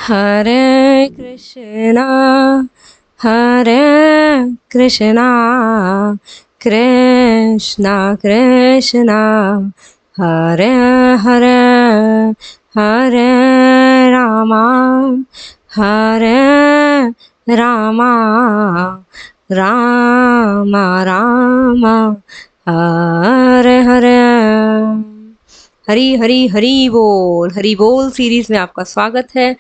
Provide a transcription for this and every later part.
हरे कृष्णा कृष्णा कृष्णा हरे हरे हरे रामा हरे रामा राम राम हरे हरे। हरी हरी हरी बोल सीरीज में आपका स्वागत है।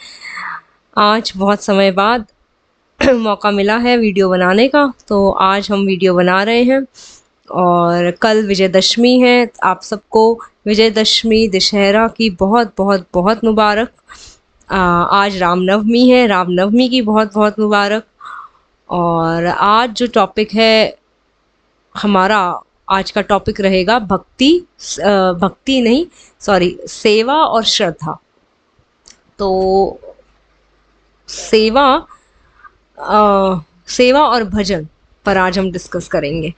आज बहुत समय बाद मौका मिला है वीडियो बनाने का, तो आज हम वीडियो बना रहे हैं। और कल विजयदशमी है, आप सबको विजयदशमी दशहरा की बहुत बहुत बहुत मुबारक। आज रामनवमी है, रामनवमी की बहुत बहुत मुबारक। और आज जो टॉपिक है हमारा, आज का टॉपिक रहेगा भक्ति नहीं, सॉरी, सेवा और श्रद्धा। तो सेवा और भजन पर आज हम डिस्कस करेंगे।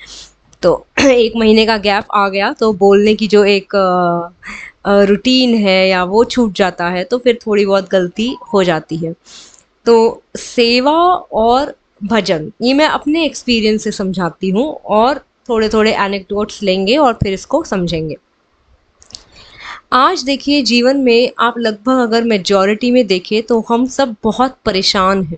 तो एक महीने का गैप आ गया, तो बोलने की जो एक रूटीन है या वो छूट जाता है, तो फिर थोड़ी बहुत गलती हो जाती है। तो सेवा और भजन, ये मैं अपने एक्सपीरियंस से समझाती हूँ और थोड़े थोड़े एनेक्डोट्स लेंगे और फिर इसको समझेंगे। आज देखिए, जीवन में आप लगभग अगर मेजॉरिटी में देखें तो हम सब बहुत परेशान हैं।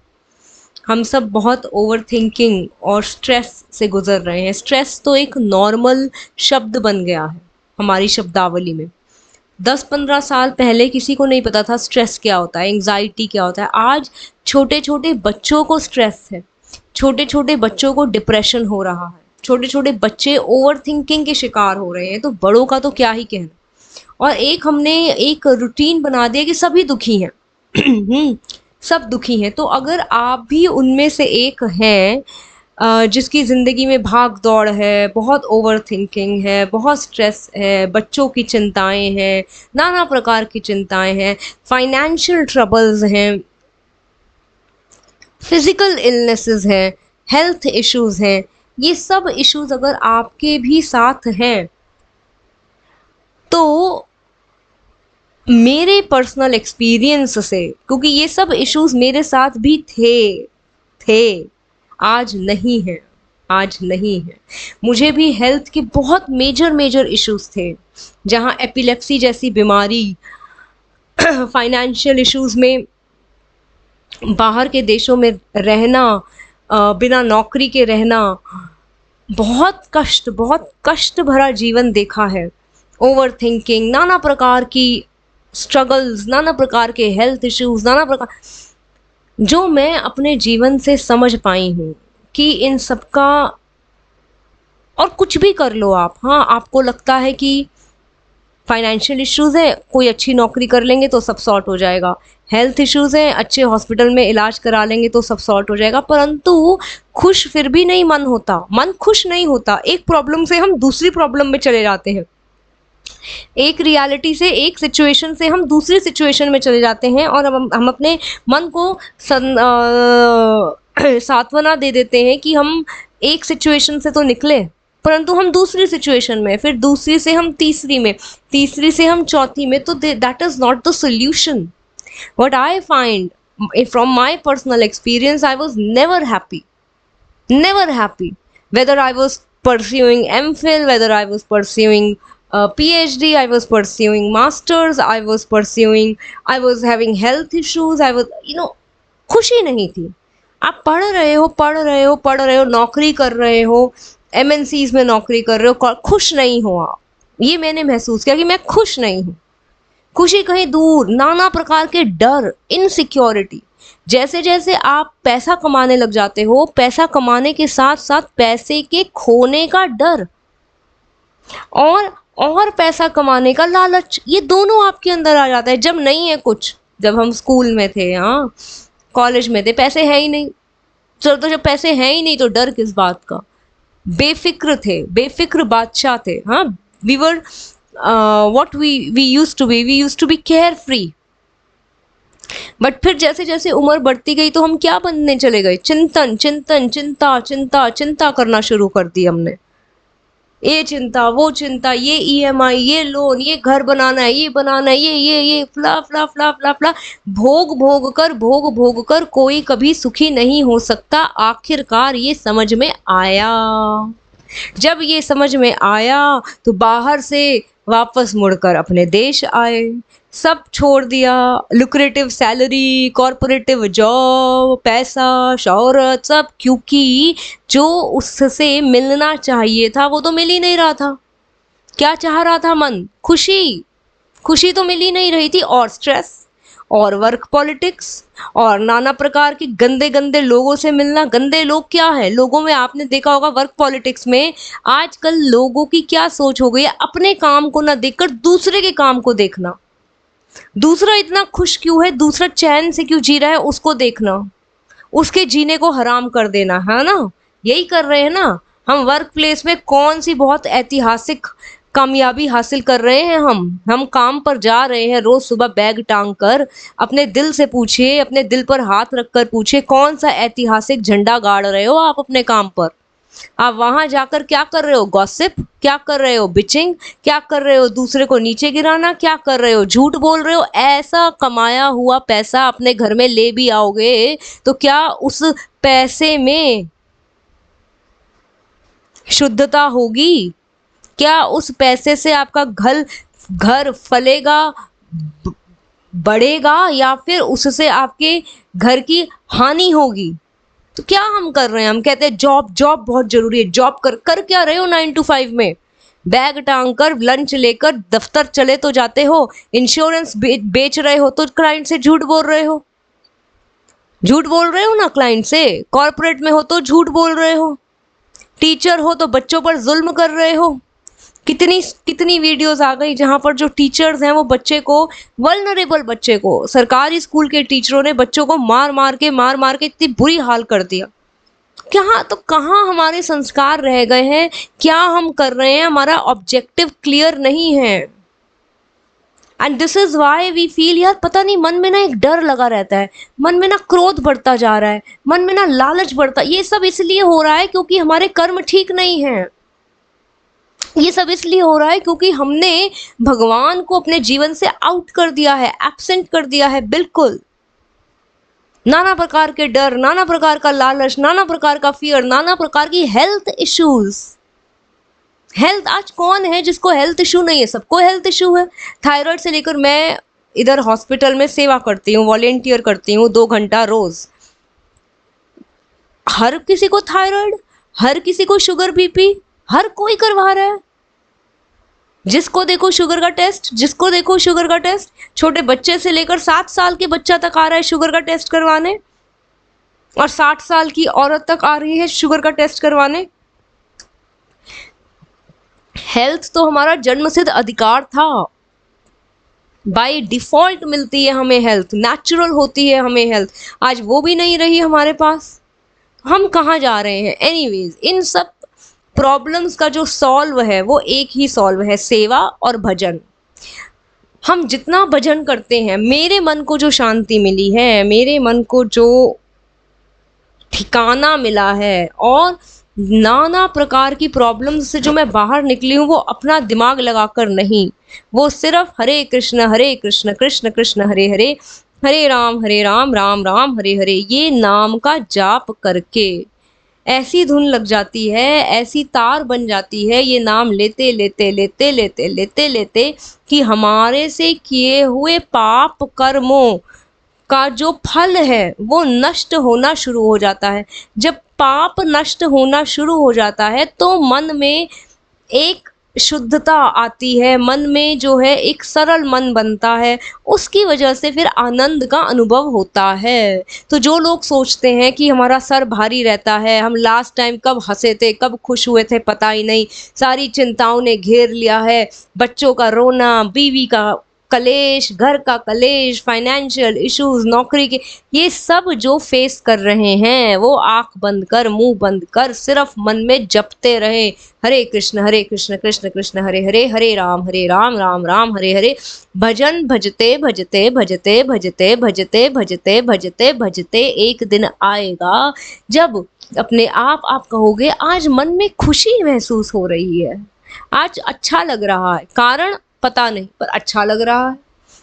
हम सब बहुत ओवर थिंकिंग और स्ट्रेस से गुजर रहे हैं। स्ट्रेस तो एक नॉर्मल शब्द बन गया है हमारी शब्दावली में। 10-15 साल पहले किसी को नहीं पता था स्ट्रेस क्या होता है, एंग्जाइटी क्या होता है। आज छोटे छोटे बच्चों को स्ट्रेस है, छोटे छोटे बच्चों को डिप्रेशन हो रहा है, छोटे छोटे बच्चे ओवर थिंकिंग के शिकार हो रहे हैं, तो बड़ों का तो क्या ही कहना। और हमने एक रूटीन बना दिया कि सभी दुखी हैं। सब दुखी हैं। तो अगर आप भी उनमें से एक हैं जिसकी ज़िंदगी में भाग दौड़ है, बहुत ओवर थिंकिंग है, बहुत स्ट्रेस है, बच्चों की चिंताएं हैं, नाना प्रकार की चिंताएं हैं, फाइनेंशियल ट्रबल्स हैं, फिजिकल इलनेसेस हैं, हेल्थ इश्यूज हैं, ये सब इश्यूज अगर आपके भी साथ हैं, तो मेरे पर्सनल एक्सपीरियंस से, क्योंकि ये सब इश्यूज मेरे साथ भी थे, आज नहीं है, आज नहीं है। मुझे भी हेल्थ के बहुत मेजर इश्यूज थे, जहाँ एपिलेप्सी जैसी बीमारी, फाइनेंशियल इश्यूज में, बाहर के देशों में रहना, बिना नौकरी के रहना, बहुत कष्ट भरा जीवन देखा है। ओवर थिंकिंग, नाना प्रकार की स्ट्रगल्स, नाना प्रकार के हेल्थ इश्यूज, नाना प्रकार, जो मैं अपने जीवन से समझ पाई हूँ कि इन सबका, और कुछ भी कर लो आप, हाँ, आपको लगता है कि फाइनेंशियल इश्यूज है, कोई अच्छी नौकरी कर लेंगे तो सब सॉर्ट हो जाएगा, हेल्थ इश्यूज हैं, अच्छे हॉस्पिटल में इलाज करा लेंगे तो सब सॉर्ट हो जाएगा, परंतु खुश फिर भी नहीं मन होता, मन खुश नहीं होता। एक प्रॉब्लम से हम दूसरी प्रॉब्लम में चले जाते हैं, एक रियलिटी से, एक सिचुएशन से हम दूसरी सिचुएशन में चले जाते हैं, और हम अपने मन को सांत्वना दे देते हैं कि हम एक सिचुएशन से तो निकले, परंतु हम दूसरी सिचुएशन में, फिर दूसरी से हम तीसरी में, तीसरी से हम चौथी में, तो that is not the solution. What I find from my personal experience, I was never happy whether I was pursuing MPhil, whether I was pursuing PhD, I was pursuing masters, I was having health issues, I was, खुशी नहीं थी। आप पढ़ रहे हो, नौकरी कर रहे हो, MNCs में नौकरी कर रहे हो, खुश नहीं हो आप। ये मैंने महसूस किया कि मैं खुश नहीं हूँ। खुशी कहीं दूर, नाना प्रकार के डर, इनसिक्योरिटी। जैसे जैसे आप पैसा कमाने लग जाते हो, पैसा कमाने के साथ साथ पैसे के खोने का डर और पैसा कमाने का लालच, ये दोनों आपके अंदर आ जाता है। जब नहीं है कुछ, जब हम स्कूल में थे, हाँ, कॉलेज में थे, पैसे है ही नहीं, चलो, तो जब पैसे हैं ही नहीं तो डर किस बात का। बेफिक्र थे, बेफिक्र बादशाह थे। हाँ, we were what we used to be carefree। But फिर जैसे जैसे उम्र बढ़ती गई तो हम क्या बनने चले गए, चिंता करना शुरू कर दी हमने। ये चिंता, वो चिंता, ये ईएमआई, ये लोन, ये घर बनाना है, ये बनाना है, ये फ्ला फ्ला फ्ला फ्ला फ्ला। भोग भोग कर कोई कभी सुखी नहीं हो सकता। आखिरकार ये समझ में आया। जब ये समझ में आया तो बाहर से वापस मुड़कर अपने देश आए। सब छोड़ दिया, लुक्रेटिव सैलरी, कॉर्पोरेटिव जॉब, पैसा, शोहरत, सब, क्योंकि जो उससे मिलना चाहिए था वो तो मिल ही नहीं रहा था। क्या चाह रहा था मन? खुशी। खुशी तो मिल ही नहीं रही थी, और स्ट्रेस, और वर्क पॉलिटिक्स, और नाना प्रकार के गंदे गंदे लोगों से मिलना। गंदे लोग क्या है? लोगों में आपने देखा होगा वर्क पॉलिटिक्स में आजकल लोगों की क्या सोच हो गई है, अपने काम को ना देखकर दूसरे के काम को देखना। दूसरा इतना खुश क्यों है, दूसरा चैन से क्यों जी रहा है, उसको देखना, उसके जीने को हराम कर देना, है ना? यही कर रहे हैं ना हम। वर्क प्लेस में कौन सी बहुत ऐतिहासिक कामयाबी हासिल कर रहे हैं हम काम पर जा रहे हैं रोज सुबह बैग टांग कर। अपने दिल से पूछिए, अपने दिल पर हाथ रखकर पूछिए, कौन सा ऐतिहासिक झंडा गाड़ रहे हो आप अपने काम पर? आप वहां जाकर क्या कर रहे हो? गॉसिप। क्या कर रहे हो? बिचिंग। क्या कर रहे हो? दूसरे को नीचे गिराना। क्या कर रहे हो? झूठ बोल रहे हो। ऐसा कमाया हुआ पैसा अपने घर में ले भी आओगे तो क्या उस पैसे में शुद्धता होगी? क्या उस पैसे से आपका घर घर फलेगा, ब- बढ़ेगा, या फिर उससे आपके घर की हानि होगी? तो क्या हम कर रहे हैं? हम कहते हैं जॉब, जॉब बहुत जरूरी है। जॉब कर क्या रहे हो 9 to 5 में? बैग टांग कर, लंच लेकर दफ्तर चले तो जाते हो। इंश्योरेंस बेच रहे हो तो क्लाइंट से झूठ बोल रहे हो। झूठ बोल रहे हो ना क्लाइंट से। कॉर्पोरेट में हो तो झूठ बोल रहे हो। टीचर हो तो बच्चों पर जुल्म कर रहे हो। कितनी कितनी वीडियोस आ गई जहां पर जो टीचर्स हैं वो बच्चे को, वल्नरेबल बच्चे को, सरकारी स्कूल के टीचरों ने बच्चों को मार मार के इतनी बुरी हाल कर दिया। क्या तो कहाँ हमारे संस्कार रह गए हैं? क्या हम कर रहे हैं? हमारा ऑब्जेक्टिव क्लियर नहीं है। And this is why we feel, यार पता नहीं, मन में ना एक डर लगा रहता है, मन में ना क्रोध बढ़ता जा रहा है, मन में ना लालच बढ़ता। ये सब इसलिए हो रहा है क्योंकि हमारे कर्म ठीक नहीं है। ये सब इसलिए हो रहा है क्योंकि हमने भगवान को अपने जीवन से आउट कर दिया है, एब्सेंट कर दिया है बिल्कुल। नाना प्रकार के डर, नाना प्रकार का लालच, नाना प्रकार का फियर, नाना प्रकार की हेल्थ इश्यूज। हेल्थ, आज कौन है जिसको हेल्थ इशू नहीं है? सबको हेल्थ इशू है। थायराइड से लेकर, मैं इधर हॉस्पिटल में सेवा करती हूँ, वॉलेंटियर करती हूँ 2 घंटा रोज। हर किसी को थायराइड, हर किसी को शुगर, बीपी, हर कोई करवा रहा है। जिसको देखो शुगर का टेस्ट, जिसको देखो शुगर का टेस्ट। छोटे बच्चे से लेकर 7 साल के बच्चा तक आ रहा है शुगर का टेस्ट करवाने, और 60 साल की औरत तक आ रही है शुगर का टेस्ट करवाने। हेल्थ तो हमारा जन्मसिद्ध अधिकार था। बाय डिफॉल्ट मिलती है हमें हेल्थ, नेचुरल होती है हमें हेल्थ। आज वो भी नहीं रही हमारे पास। हम कहाँ जा रहे हैं? एनीवेज, इन सब प्रॉब्लम्स का जो सॉल्व है वो एक ही सॉल्व है, सेवा और भजन। हम जितना भजन करते हैं, मेरे मन को जो शांति मिली है, मेरे मन को जो ठिकाना मिला है, और नाना प्रकार की प्रॉब्लम्स से जो मैं बाहर निकली हूँ, वो अपना दिमाग लगाकर नहीं, वो सिर्फ हरे कृष्ण कृष्ण कृष्ण हरे हरे, हरे राम राम राम हरे हरे, ये नाम का जाप करके ऐसी धुन लग जाती है, ऐसी तार बन जाती है, ये नाम लेते लेते लेते लेते लेते लेते कि हमारे से किए हुए पाप कर्मों का जो फल है वो नष्ट होना शुरू हो जाता है। जब पाप नष्ट होना शुरू हो जाता है तो मन में एक शुद्धता आती है, मन में जो है एक सरल मन बनता है, उसकी वजह से फिर आनंद का अनुभव होता है। तो जो लोग सोचते हैं कि हमारा सर भारी रहता है, हम लास्ट टाइम कब हंसे थे, कब खुश हुए थे पता ही नहीं, सारी चिंताओं ने घेर लिया है, बच्चों का रोना, बीवी का कलेश, घर का कलेश, फाइनेंशियल इश्यूज, नौकरी के, ये सब जो फेस कर रहे हैं वो आंख बंद कर, मुंह बंद कर, सिर्फ मन में जपते रहे, हरे कृष्ण कृष्ण कृष्ण हरे हरे, हरे राम राम राम हरे हरे। भजन भजते भजते भजते भजते भजते भजते भजते भजते एक दिन आएगा जब अपने आप कहोगे आज मन में खुशी महसूस हो रही है। आज अच्छा लग रहा है, कारण पता नहीं पर अच्छा लग रहा है,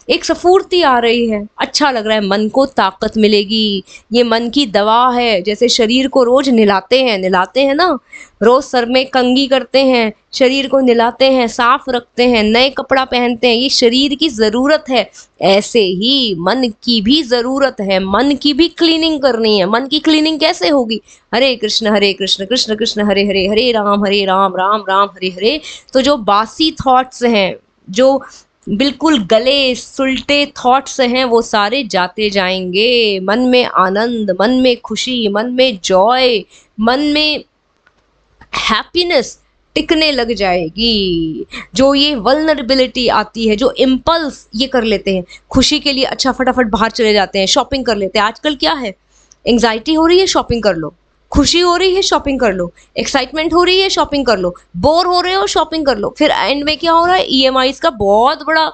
एक स्फूर्ति आ रही है, अच्छा लग रहा है, मन को ताकत मिलेगी। ये मन की दवा है, जैसे शरीर को रोज नहलाते हैं ना, रोज सर में कंघी करते हैं, शरीर को नहलाते हैं, साफ रखते हैं, नए कपड़ा पहनते हैं, ये शरीर की जरूरत है। ऐसे ही मन की भी जरूरत है, मन की भी क्लीनिंग करनी है। मन की क्लीनिंग कैसे होगी? हरे कृष्ण कृष्ण कृष्ण हरे हरे, हरे राम राम राम हरे हरे। तो जो बासी थॉट्स हैं, जो बिल्कुल गले सुलटे थॉट्स हैं, वो सारे जाते जाएंगे। मन में आनंद, मन में खुशी, मन में जॉय, मन में हैप्पीनेस टिकने लग जाएगी। जो ये वल्नरेबिलिटी आती है, जो इम्पल्स ये कर लेते हैं खुशी के लिए, अच्छा फटाफट बाहर चले जाते हैं, शॉपिंग कर लेते हैं। आजकल क्या है, एंग्जाइटी हो रही है, शॉपिंग कर लो, खुशी हो रही है, शॉपिंग कर लो, एक्साइटमेंट हो रही है, शॉपिंग कर लो, बोर हो रहे हो, शॉपिंग कर लो। फिर एंड में क्या हो रहा है, ईएमआईज का बहुत बड़ा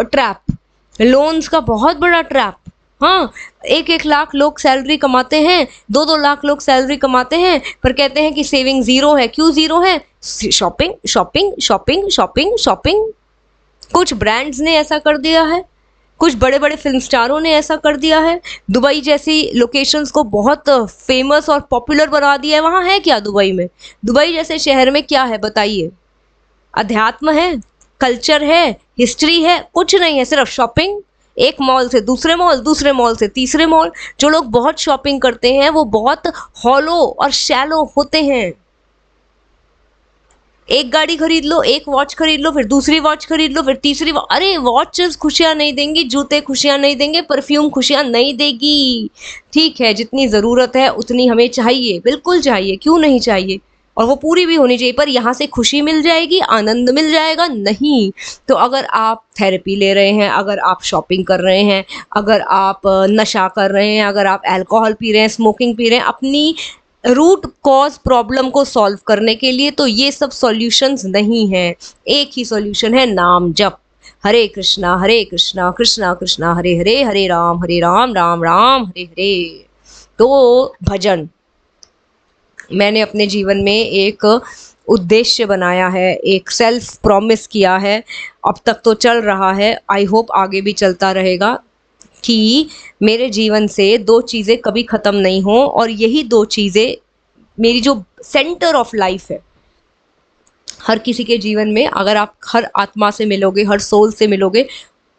ट्रैप, लोन्स का बहुत बड़ा ट्रैप। हाँ, 1-1 लाख लोग सैलरी कमाते हैं, 2-2 लाख लोग सैलरी कमाते हैं, पर कहते हैं कि सेविंग जीरो है। क्यों जीरो है? Shopping shopping shopping shopping shopping. कुछ ब्रांड्स ने ऐसा कर दिया है, कुछ बड़े बड़े फिल्म स्टारों ने ऐसा कर दिया है। दुबई जैसी लोकेशंस को बहुत फेमस और पॉपुलर बना दिया है। वहाँ है क्या दुबई में? दुबई जैसे शहर में क्या है बताइए? अध्यात्म है, कल्चर है, हिस्ट्री है? कुछ नहीं है, सिर्फ शॉपिंग। एक मॉल से दूसरे मॉल, दूसरे मॉल से तीसरे मॉल। जो लोग बहुत शॉपिंग करते हैं वो बहुत हॉलो और शैलो होते हैं। एक गाड़ी खरीद लो, एक वॉच खरीद लो, फिर दूसरी वॉच खरीद लो, फिर तीसरी अरे वॉचेस खुशियां नहीं देंगी, जूते खुशियां नहीं देंगे, परफ्यूम खुशियां नहीं देगी। ठीक है, जितनी जरूरत है उतनी हमें चाहिए, बिल्कुल चाहिए, क्यों नहीं चाहिए, और वो पूरी भी होनी चाहिए। पर यहाँ से खुशी मिल जाएगी, आनंद मिल जाएगा? नहीं। तो अगर आप थेरेपी ले रहे हैं, अगर आप शॉपिंग कर रहे हैं, अगर आप नशा कर रहे हैं, अगर आप अल्कोहल पी रहे हैं, स्मोकिंग पी रहे हैं, अपनी रूट कॉज प्रॉब्लम को सॉल्व करने के लिए, तो ये सब सॉल्यूशंस नहीं है। एक ही सॉल्यूशन है, नाम जप। हरे कृष्णा कृष्णा कृष्णा हरे हरे, हरे राम राम राम हरे हरे। तो भजन मैंने अपने जीवन में एक उद्देश्य बनाया है, एक सेल्फ प्रॉमिस किया है। अब तक तो चल रहा है, आई होप आगे भी चलता रहेगा, कि मेरे जीवन से 2 चीज़ें कभी ख़त्म नहीं हो। और यही 2 चीज़ें मेरी जो सेंटर ऑफ लाइफ है। हर किसी के जीवन में अगर आप हर आत्मा से मिलोगे, हर सोल से मिलोगे,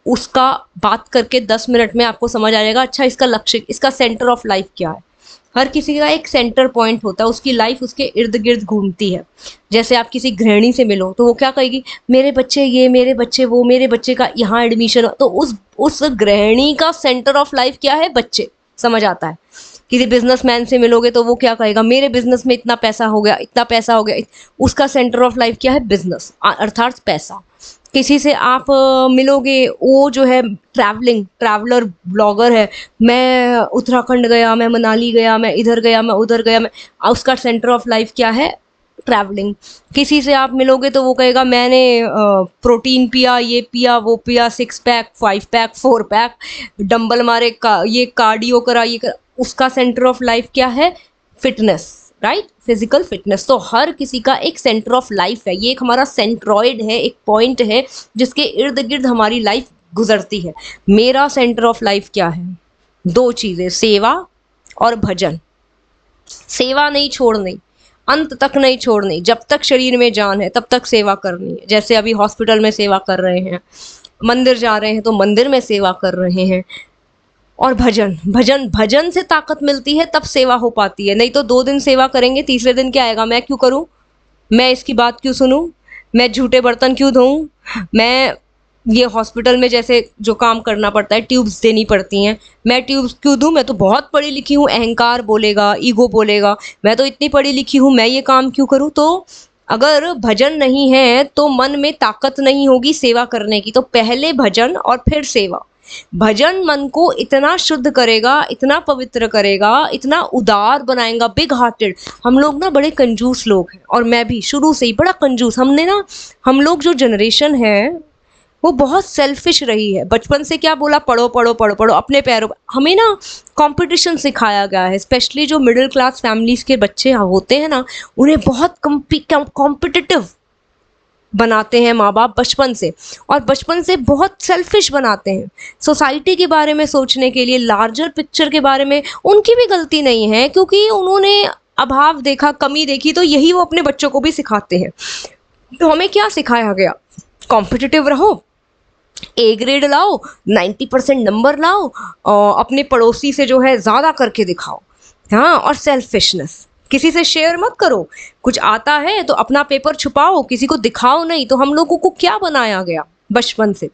उसका बात करके 10 मिनट में आपको समझ आ जाएगा, अच्छा इसका लक्ष्य, इसका सेंटर ऑफ लाइफ क्या है। हर किसी का एक सेंटर पॉइंट होता है, उसकी लाइफ उसके इर्द गिर्द घूमती है। जैसे आप किसी गृहिणी से मिलो तो वो क्या कहेगी, मेरे बच्चे ये, मेरे बच्चे वो, मेरे बच्चे का यहाँ एडमिशन। तो उस गृहिणी का सेंटर ऑफ लाइफ क्या है? बच्चे। समझ आता है? किसी बिजनेसमैन से मिलोगे तो वो क्या कहेगा, मेरे बिजनेस में इतना पैसा हो गया, इतना पैसा हो गया। उसका सेंटर ऑफ लाइफ क्या है? बिजनेस, अर्थात पैसा। किसी से आप मिलोगे, वो जो है ट्रैवलर ब्लॉगर है, मैं उत्तराखंड गया, मैं मनाली गया, मैं इधर गया, मैं उधर गया, मैं, उसका सेंटर ऑफ लाइफ क्या है? ट्रैवलिंग। किसी से आप मिलोगे तो वो कहेगा, मैंने प्रोटीन पिया, ये पिया, वो पिया, 6 पैक, 5 पैक, 4 पैक, डंबल मारे, ये कार्डियो करा, ये करा। उसका सेंटर ऑफ लाइफ क्या है? Fitness, right, physical fitness. तो हर किसी का एक सेंटर ऑफ लाइफ है, ये एक हमारा सेंट्रॉइड है, एक पॉइंट है जिसके इर्द गिर्द हमारी लाइफ गुजरती है। मेरा सेंटर ऑफ लाइफ क्या है? 2 चीजें, सेवा और भजन। सेवा नहीं छोड़नी, अंत तक नहीं छोड़नी, जब तक शरीर में जान है तब तक सेवा करनी है। जैसे अभी हॉस्पिटल में सेवा कर रहे हैं, मंदिर जा रहे हैं तो मंदिर में सेवा कर रहे हैं। और भजन, भजन से ताकत मिलती है, तब सेवा हो पाती है। नहीं तो 2 दिन सेवा करेंगे, तीसरे दिन क्या आएगा, मैं क्यों करूं, मैं इसकी बात क्यों सुनूं, मैं झूठे बर्तन क्यों धोऊं, मैं ये हॉस्पिटल में जैसे जो काम करना पड़ता है, ट्यूब्स देनी पड़ती हैं, मैं ट्यूब्स क्यों दूं, मैं तो बहुत पढ़ी लिखी हूँ। अहंकार बोलेगा, ईगो बोलेगा, मैं तो इतनी पढ़ी लिखी हूँ, मैं ये काम क्यों करूँ। तो अगर भजन नहीं है तो मन में ताकत नहीं होगी सेवा करने की। तो पहले भजन और फिर सेवा। भजन मन को इतना शुद्ध करेगा, इतना पवित्र करेगा, इतना उदार बनाएगा, बिग हार्टेड। हम लोग ना बड़े कंजूस लोग हैं, और मैं भी शुरू से ही बड़ा कंजूस। हम लोग जो जनरेशन है, वो बहुत सेल्फिश रही है। बचपन से क्या बोला, पढ़ो पढ़ो पढ़ो पढ़ो, अपने पैरों पे। हमें ना कंपटीशन सिखाया गया है, स्पेशली जो मिडिल क्लास फैमिलीज के बच्चे होते हैं ना, उन्हें बहुत कॉम्पिटिटिव बनाते हैं माँ बाप बचपन से, और बचपन से बहुत सेल्फिश बनाते हैं। सोसाइटी के बारे में सोचने के लिए, लार्जर पिक्चर के बारे में उनकी भी गलती नहीं है, क्योंकि उन्होंने अभाव देखा, कमी देखी, तो यही वो अपने बच्चों को भी सिखाते हैं। तो हमें क्या सिखाया गया, कॉम्पिटिटिव रहो, ए ग्रेड लाओ, 90% नंबर लाओ, और अपने पड़ोसी से जो है ज़्यादा करके दिखाओ। हाँ, और सेल्फिशनेस, किसी से शेयर मत करो। कुछ आता है तो अपना पेपर छुपाओ, किसी को दिखाओ नहीं। तो हम लोगों को क्या बनाया गया बचपन से,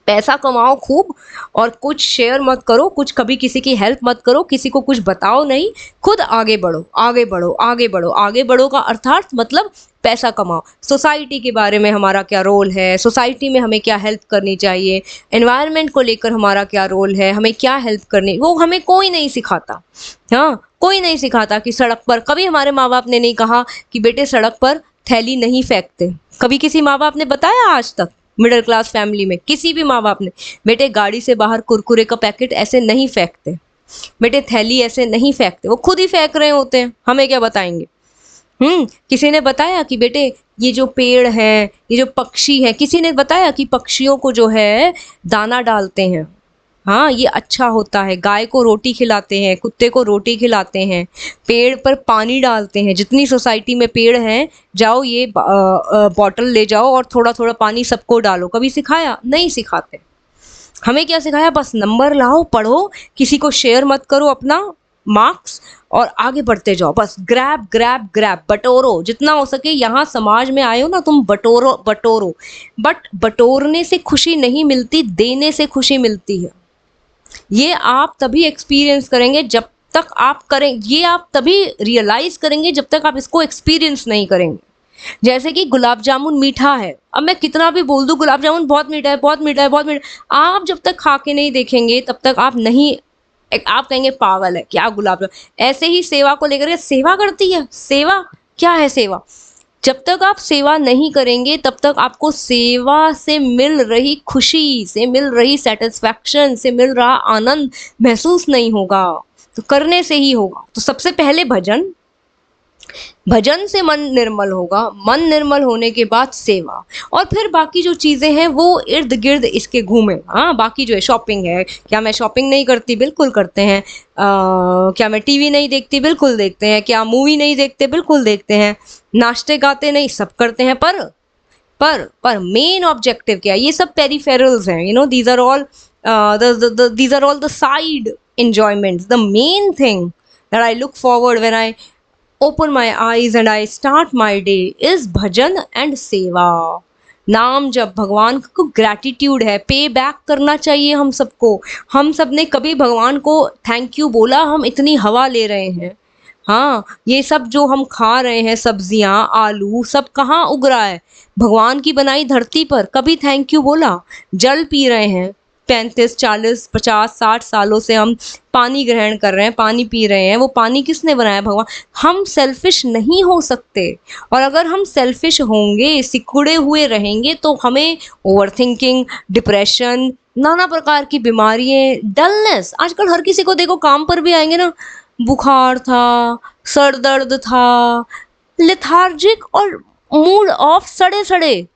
पैसा कमाओ खूब, और कुछ शेयर मत करो, कुछ कभी किसी की हेल्प मत करो, किसी को कुछ बताओ नहीं, खुद आगे बढ़ो आगे बढ़ो आगे बढ़ो। आगे बढ़ो का अर्थात मतलब पैसा कमाओ। सोसाइटी के बारे में हमारा क्या रोल है, सोसाइटी में हमें क्या हेल्प करनी चाहिए, एनवायरनमेंट को लेकर हमारा क्या रोल है, हमें क्या हेल्प करनी, वो हमें कोई नहीं सिखाता। हाँ, कोई नहीं सिखाता कि सड़क पर, कभी हमारे माँ बाप ने नहीं कहा कि बेटे सड़क पर थैली नहीं फेंकते। कभी किसी माँ बाप ने बताया आज तक? मिडिल क्लास फैमिली में किसी भी माँ बाप ने, बेटे गाड़ी से बाहर कुरकुरे का पैकेट ऐसे नहीं फेंकते, बेटे थैली ऐसे नहीं फेंकते। वो खुद ही फेंक रहे होते हैं, हमें क्या बताएंगे। किसी ने बताया कि बेटे ये जो पेड़ है, ये जो पक्षी है, किसी ने बताया कि पक्षियों को जो है दाना डालते हैं, हाँ ये अच्छा होता है, गाय को रोटी खिलाते हैं, कुत्ते को रोटी खिलाते हैं, पेड़ पर पानी डालते हैं। जितनी सोसाइटी में पेड़ हैं, जाओ ये बॉटल ले जाओ और थोड़ा थोड़ा पानी सबको डालो। कभी सिखाया? नहीं सिखाते। हमें क्या सिखाया, बस नंबर लाओ, पढ़ो, किसी को शेयर मत करो अपना मार्क्स, और आगे बढ़ते जाओ। बस ग्रैब ग्रैब ग्रैब, बटोरो जितना हो सके। यहाँ समाज में आए हो ना तुम, बटोरो बटोरो। बट बटोरने से खुशी नहीं मिलती, देने से खुशी मिलती है। ये आप तभी एक्सपीरियंस करेंगे जब तक आप करें, ये आप तभी रियलाइज करेंगे जब तक आप इसको एक्सपीरियंस नहीं करेंगे। जैसे कि गुलाब जामुन मीठा है, अब मैं कितना भी बोल दूं गुलाब जामुन बहुत मीठा है, बहुत मीठा है, बहुत मीठा, आप जब तक खा के नहीं देखेंगे तब तक आप नहीं, आप कहेंगे पागल है क्या गुलाब जामुन। ऐसे ही सेवा को लेकर के, सेवा करती है, सेवा क्या है सेवा। जब तक आप सेवा नहीं करेंगे तब तक आपको सेवा से मिल रही खुशी, से मिल रही सेटिस्फैक्शन, से मिल रहा आनंद महसूस नहीं होगा। तो करने से ही होगा। तो सबसे पहले भजन, भजन से मन निर्मल होगा, मन निर्मल होने के बाद सेवा, और फिर बाकी जो चीज़ें हैं वो इर्द गिर्द इसके घूमे। हाँ, बाकी जो है शॉपिंग है, क्या मैं शॉपिंग नहीं करती? बिल्कुल करते हैं। क्या मैं टीवी नहीं देखती? बिल्कुल देखते हैं। क्या मूवी नहीं देखते? बिल्कुल देखते हैं। नाचते गाते नहीं? सब करते हैं। पर मेन ऑब्जेक्टिव क्या है? ये सब पेरिफेरल्स हैं, you know, these are all these are all the side enjoyments. The main thing that I look forward when I open my eyes and I start my day is bhajan and सेवा। नाम जब, भगवान को gratitude है, पे back करना चाहिए हम सबको। हम सब ने कभी भगवान को थैंक यू बोला? हम इतनी हवा ले रहे हैं। हाँ, ये सब जो हम खा रहे हैं, सब्जियां, आलू, सब कहाँ उग रहा है? भगवान की बनाई धरती पर। कभी थैंक यू बोला? जल पी रहे हैं, 35 40 50 60 सालों से हम पानी ग्रहण कर रहे हैं, पानी पी रहे हैं। वो पानी किसने बनाया? भगवान। हम सेल्फिश नहीं हो सकते, और अगर हम सेल्फिश होंगे, सिकुड़े हुए रहेंगे, तो हमें ओवरथिंकिंग, डिप्रेशन, नाना प्रकार की बीमारियां, डलनेस। आजकल हर किसी को देखो, काम पर भी आएंगे ना, बुखार था, सर दर्द था, लेथार्जिक और मूड ऑफ, सड़े सड़े,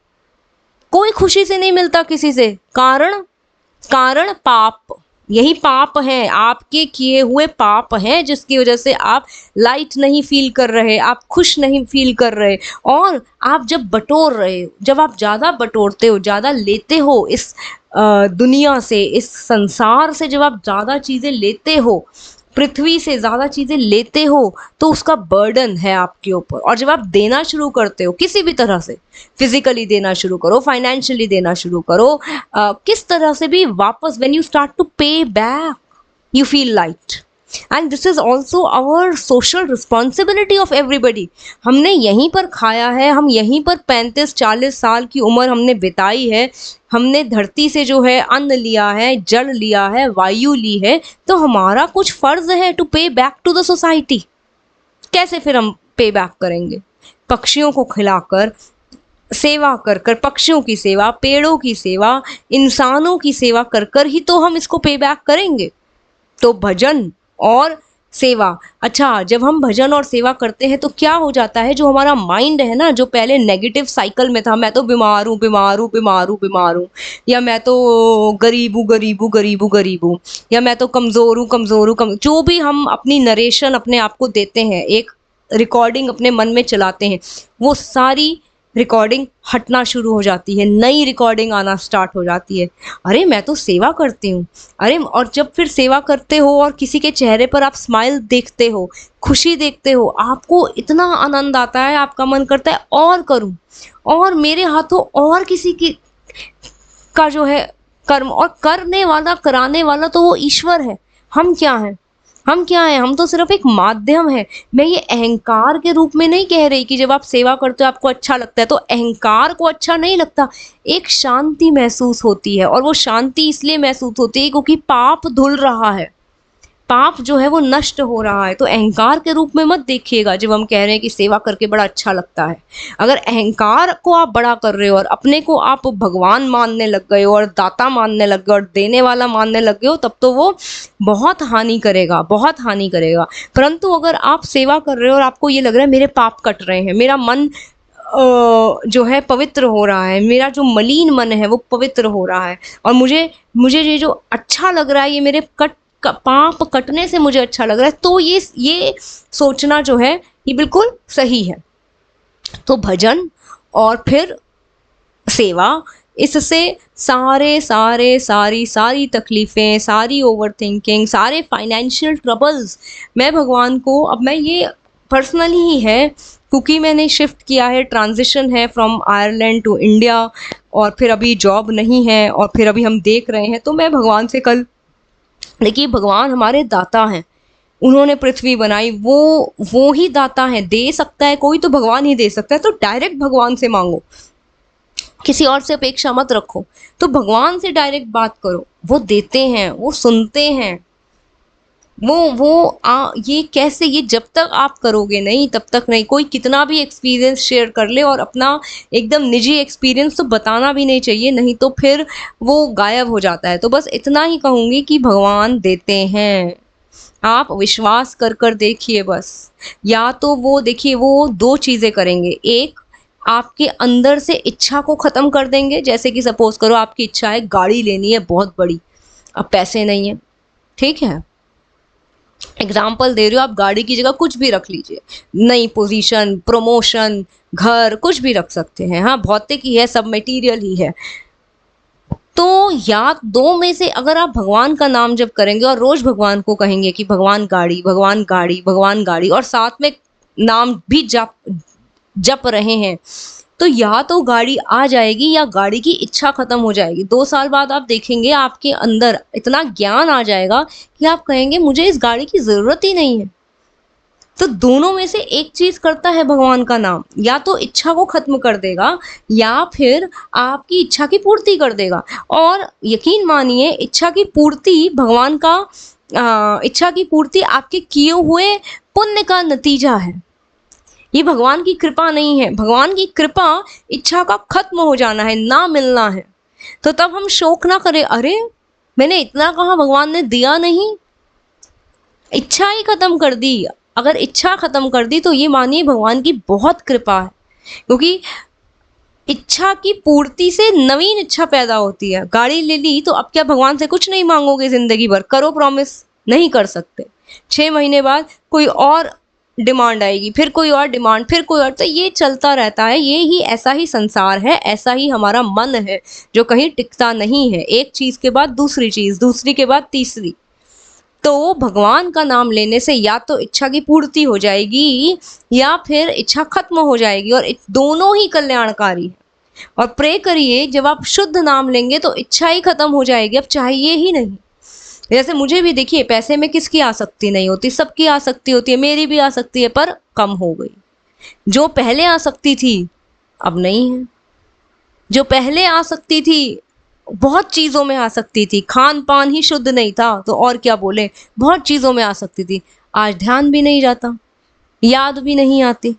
कोई खुशी से नहीं मिलता किसी से। कारण पाप। यही पाप है, आपके किए हुए पाप हैं, जिसकी वजह से आप लाइट नहीं फील कर रहे, आप खुश नहीं फील कर रहे। और आप जब बटोर रहे हो, जब आप ज़्यादा बटोरते हो, ज़्यादा लेते हो इस दुनिया से, इस संसार से, जब आप ज़्यादा चीज़ें लेते हो, पृथ्वी से ज़्यादा चीज़ें लेते हो, तो उसका बर्डन है आपके ऊपर। और जब आप देना शुरू करते हो, किसी भी तरह से, फिजिकली देना शुरू करो, फाइनेंशियली देना शुरू करो, किस तरह से भी वापस, when you start to pay back, you feel light. And this is also our social responsibility of everybody. हमने यहीं पर खाया है, हम यहीं पर 35-40 साल की उम्र हमने बिताई है, हमने धरती से जो है अन्न लिया है, जल लिया है, वायु ली है, तो हमारा कुछ फर्ज है to pay back to the society. कैसे फिर हम पे बैक करेंगे? पक्षियों को खिलाकर, सेवा कर कर, पक्षियों की सेवा, पेड़ों की सेवा, इंसानों की सेवा कर कर ही तो हम इसको पे बैक करेंगे। तो भजन और सेवा, अच्छा जब हम भजन और सेवा करते हैं तो क्या हो जाता है, जो हमारा माइंड है ना, जो पहले नेगेटिव साइकिल में था, मैं तो बीमार हूँ बीमार हूँ बीमार हूँ बीमार हूँ, या मैं तो गरीब हूँ गरीब हूँ गरीब हूँ गरीब हूँ, या मैं तो कमजोर हूँ कमजोर हूँ जो भी हम अपनी नरेशन अपने आप को देते हैं, एक रिकॉर्डिंग अपने मन में चलाते हैं, वो सारी रिकॉर्डिंग हटना शुरू हो जाती है, नई रिकॉर्डिंग आना स्टार्ट हो जाती है। अरे मैं तो सेवा करती हूँ, अरे, और जब फिर सेवा करते हो और किसी के चेहरे पर आप स्माइल देखते हो, खुशी देखते हो, आपको इतना आनंद आता है, आपका मन करता है और करूं, और मेरे हाथों और किसी की का जो है कर्म, और करने वाला कराने वाला तो वो ईश्वर है। हम क्या हैं, हम क्या हैं, हम तो सिर्फ एक माध्यम है। मैं ये अहंकार के रूप में नहीं कह रही कि जब आप सेवा करते हो आपको अच्छा लगता है, तो अहंकार को अच्छा नहीं लगता, एक शांति महसूस होती है, और वो शांति इसलिए महसूस होती है क्योंकि पाप धुल रहा है, पाप जो है वो नष्ट हो रहा है। तो अहंकार के रूप में मत देखिएगा जब हम कह रहे हैं कि सेवा करके बड़ा अच्छा लगता है। अगर अहंकार को आप बड़ा कर रहे हो और अपने को आप भगवान मानने लग गए हो और दाता मानने लग गए और देने वाला मानने लग गए हो, तब तो वो बहुत हानि करेगा, बहुत हानि करेगा। परंतु अगर आप सेवा कर रहे हो और आपको ये लग रहा है मेरे पाप कट रहे हैं, मेरा मन जो है पवित्र हो रहा है, मेरा जो मलिन मन है वो पवित्र हो रहा है, और मुझे मुझे ये जो अच्छा लग रहा है, ये मेरे पाप कटने से मुझे अच्छा लग रहा है, तो ये सोचना जो है ये बिल्कुल सही है। तो भजन और फिर सेवा, इससे सारे सारे सारी सारी तकलीफें, सारी ओवर थिंकिंग, सारे फाइनेंशियल ट्रबल्स, मैं भगवान को, अब मैं ये पर्सनली ही है क्योंकि मैंने शिफ्ट किया है, ट्रांजिशन है फ्रॉम आयरलैंड टू इंडिया, और फिर अभी जॉब नहीं है, और फिर अभी हम देख रहे हैं, तो मैं भगवान से कल, देखिए भगवान हमारे दाता हैं, उन्होंने पृथ्वी बनाई, वो ही दाता है, दे सकता है कोई तो भगवान ही दे सकता है, तो डायरेक्ट भगवान से मांगो, किसी और से अपेक्षा मत रखो, तो भगवान से डायरेक्ट बात करो, वो देते हैं, वो सुनते हैं, ये कैसे, ये जब तक आप करोगे नहीं तब तक नहीं। कोई कितना भी एक्सपीरियंस शेयर कर ले, और अपना एकदम निजी एक्सपीरियंस तो बताना भी नहीं चाहिए, नहीं तो फिर वो गायब हो जाता है। तो बस इतना ही कहूंगी कि भगवान देते हैं, आप विश्वास कर कर देखिए बस। या तो वो देखिए वो दो चीजें करेंगे, एक आपके अंदर से इच्छा को खत्म कर देंगे, जैसे कि सपोज करो आपकी इच्छा है गाड़ी लेनी है बहुत बड़ी, अब पैसे नहीं है, ठीक है, एग्जाम्पल दे रही हो, आप गाड़ी की जगह कुछ भी रख लीजिए, नई पोजीशन, प्रमोशन, घर, कुछ भी रख सकते हैं, हाँ भौतिक ही है, सब मटेरियल ही है। तो या दो में से अगर आप भगवान का नाम जप करेंगे और रोज भगवान को कहेंगे कि भगवान गाड़ी भगवान गाड़ी भगवान गाड़ी, और साथ में नाम भी जप जप रहे हैं, तो या तो गाड़ी आ जाएगी या गाड़ी की इच्छा खत्म हो जाएगी। 2 साल बाद आप देखेंगे आपके अंदर इतना ज्ञान आ जाएगा कि आप कहेंगे मुझे इस गाड़ी की जरूरत ही नहीं है। तो दोनों में से एक चीज करता है भगवान का नाम, या तो इच्छा को खत्म कर देगा या फिर आपकी इच्छा की पूर्ति कर देगा। और यकीन मानिए इच्छा की पूर्ति भगवान का इच्छा की पूर्ति आपके किए हुए पुण्य का नतीजा है, ये भगवान की कृपा नहीं है। भगवान की कृपा इच्छा का खत्म हो जाना है, ना मिलना है। तो तब हम शोक ना करें, अरे मैंने इतना कहा भगवान ने दिया नहीं, इच्छा ही खत्म कर दी। अगर इच्छा खत्म कर दी तो ये मानिए भगवान की बहुत कृपा है, क्योंकि इच्छा की पूर्ति से नवीन इच्छा पैदा होती है। गाड़ी ले ली तो अब क्या भगवान से कुछ नहीं मांगोगे जिंदगी भर, करो प्रॉमिस, नहीं कर सकते। 6 महीने बाद कोई और डिमांड आएगी, फिर कोई और डिमांड, फिर कोई और, तो ये चलता रहता है। ये ही ऐसा ही संसार है, ऐसा ही हमारा मन है जो कहीं टिकता नहीं है, एक चीज के बाद दूसरी चीज, दूसरी के बाद तीसरी। तो भगवान का नाम लेने से या तो इच्छा की पूर्ति हो जाएगी या फिर इच्छा खत्म हो जाएगी, और दोनों ही कल्याणकारी है। और प्रे करिए जब आप शुद्ध नाम लेंगे तो इच्छा ही खत्म हो जाएगी, अब चाहिए ही नहीं। जैसे मुझे भी देखिए पैसे में किसकी आसक्ति नहीं होती, सबकी आसक्ति होती है, मेरी भी आसक्ति है, पर कम हो गई। जो पहले आसक्ति थी अब नहीं है, जो पहले आसक्ति थी, बहुत चीजों में आसक्ति थी, खान पान ही शुद्ध नहीं था तो और क्या बोले, बहुत चीजों में आसक्ति थी, आज ध्यान भी नहीं जाता, याद भी नहीं आती।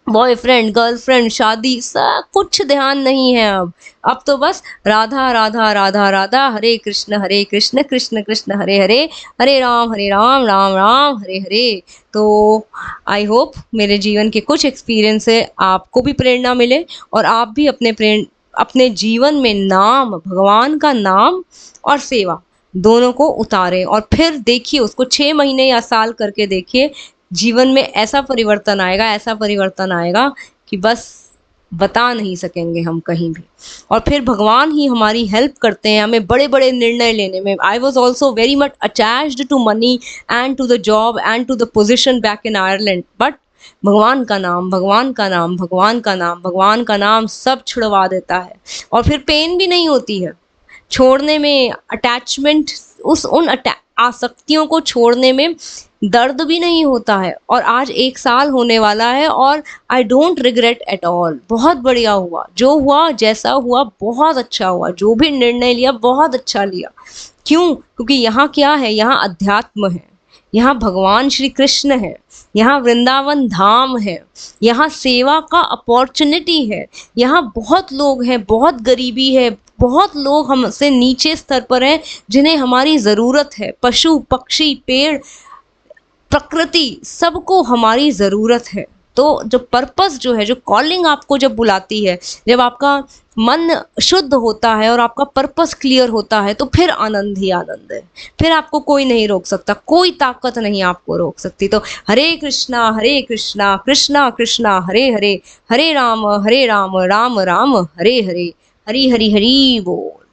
बॉयफ्रेंड, गर्लफ्रेंड, शादी, सब कुछ ध्यान नहीं है अब तो बस राधा राधा राधा राधा, हरे कृष्ण कृष्ण कृष्ण हरे हरे, हरे राम राम राम हरे हरे। तो आई होप मेरे जीवन के कुछ एक्सपीरियंस से आपको भी प्रेरणा मिले और आप भी अपने जीवन में नाम, भगवान का नाम और सेवा दोनों को उतारें और फिर देखिए उसको 6 महीने या साल करके देखिए, जीवन में ऐसा परिवर्तन आएगा, ऐसा परिवर्तन आएगा कि बस बता नहीं सकेंगे हम कहीं भी। और फिर भगवान ही हमारी हेल्प करते हैं हमें बड़े बड़े निर्णय लेने में। I was also very much attached to money and to the job and to the position back in Ireland, but भगवान का नाम, भगवान का नाम, भगवान का नाम, भगवान का नाम सब छुड़वा देता है और फिर पेन भी नहीं होती है छोड़ने में। अटैचमेंट, उन आसक्तियों को छोड़ने में दर्द भी नहीं होता है। और आज 1 साल होने वाला है और I don't regret at all. बहुत बढ़िया हुआ, जो हुआ जैसा हुआ बहुत अच्छा हुआ, जो भी निर्णय लिया बहुत अच्छा लिया। क्यों? क्योंकि यहाँ क्या है, यहाँ अध्यात्म है, यहाँ भगवान श्री कृष्ण है, यहाँ वृंदावन धाम है, यहाँ सेवा का अपॉर्चुनिटी है, यहाँ बहुत लोग हैं, बहुत गरीबी है, बहुत लोग हमसे नीचे स्तर पर हैं जिन्हें हमारी ज़रूरत है। पशु पक्षी पेड़ प्रकृति सबको हमारी ज़रूरत है। तो जो पर्पस जो है, जो कॉलिंग आपको जब बुलाती है, जब आपका मन शुद्ध होता है और आपका पर्पस क्लियर होता है तो फिर आनंद ही आनंद है। फिर आपको कोई नहीं रोक सकता, कोई ताकत नहीं आपको रोक सकती। तो हरे कृष्णा कृष्णा कृष्णा हरे हरे, हरे राम राम राम हरे हरे, हरी हरी हरी बोल।